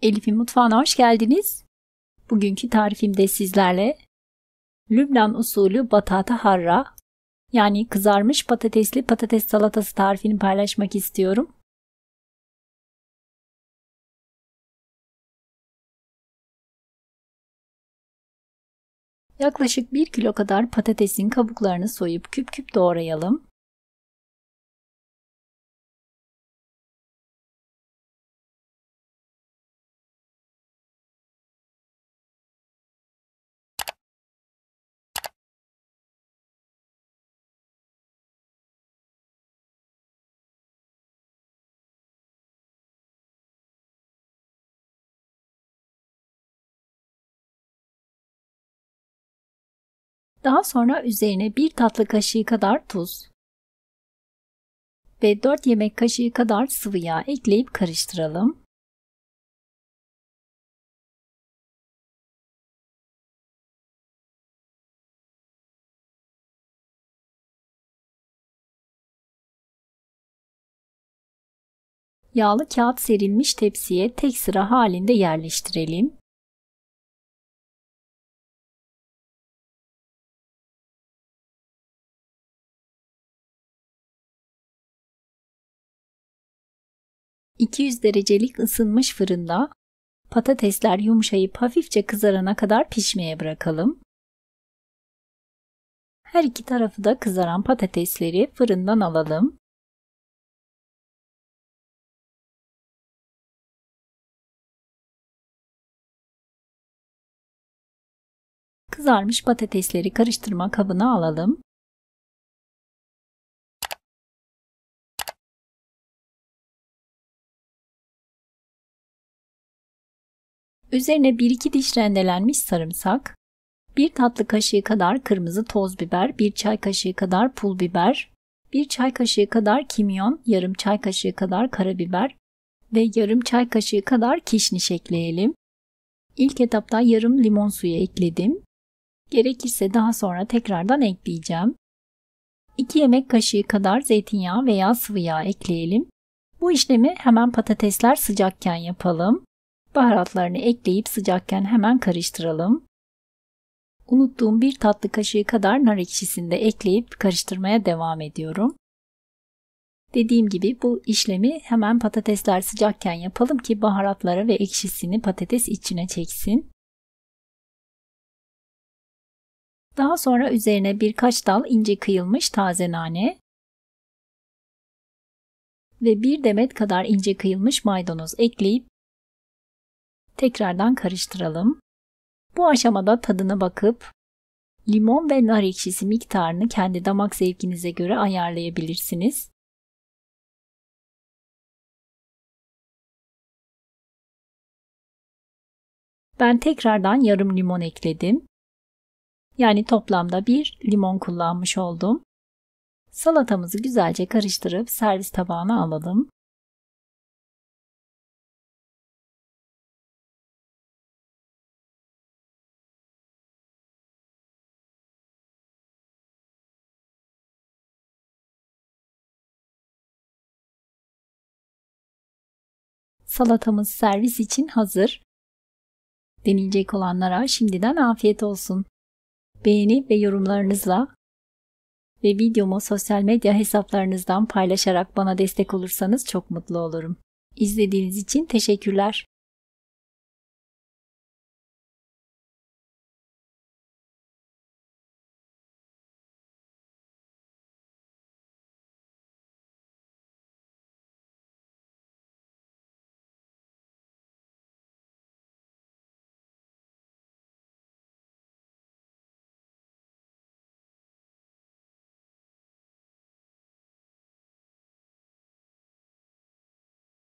Elif'in mutfağına hoş geldiniz. Bugünkü tarifimde sizlerle Lübnan usulü batata harra, yani kızarmış patatesli patates salatası tarifini paylaşmak istiyorum. Yaklaşık 1 kilo kadar patatesin kabuklarını soyup küp küp doğrayalım. Daha sonra üzerine 1 tatlı kaşığı kadar tuz ve 4 yemek kaşığı kadar sıvı yağ ekleyip karıştıralım. Yağlı kağıt serilmiş tepsiye tek sıra halinde yerleştirelim. ...200 derecelik ısınmış fırında patatesler yumuşayıp hafifçe kızarana kadar pişmeye bırakalım. Her iki tarafı da kızaran patatesleri fırından alalım. Kızarmış patatesleri karıştırma kabına alalım. Üzerine 1-2 diş rendelenmiş sarımsak, 1 tatlı kaşığı kadar kırmızı toz biber, 1 çay kaşığı kadar pul biber, 1 çay kaşığı kadar kimyon, yarım çay kaşığı kadar karabiber ve yarım çay kaşığı kadar kişniş ekleyelim. İlk etapta yarım limon suyu ekledim. Gerekirse daha sonra tekrardan ekleyeceğim. 2 yemek kaşığı kadar zeytinyağı veya sıvı yağ ekleyelim. Bu işlemi hemen patatesler sıcakken yapalım. Baharatlarını ekleyip sıcakken hemen karıştıralım. Unuttuğum 1 tatlı kaşığı kadar nar ekşisini de ekleyip karıştırmaya devam ediyorum. Dediğim gibi bu işlemi hemen patatesler sıcakken yapalım ki baharatları ve ekşisini patates içine çeksin. Daha sonra üzerine birkaç dal ince kıyılmış taze nane ve 1 demet kadar ince kıyılmış maydanoz ekleyip tekrardan karıştıralım. Bu aşamada tadına bakıp limon ve nar ekşisi miktarını kendi damak zevkinize göre ayarlayabilirsiniz. Ben tekrardan yarım limon ekledim. Yani toplamda 1 limon kullanmış oldum. Salatamızı güzelce karıştırıp servis tabağına alalım. Salatamız servis için hazır. Deneyecek olanlara şimdiden afiyet olsun. Beğeni ve yorumlarınızla ve videomu sosyal medya hesaplarınızdan paylaşarak bana destek olursanız çok mutlu olurum. İzlediğiniz için teşekkürler.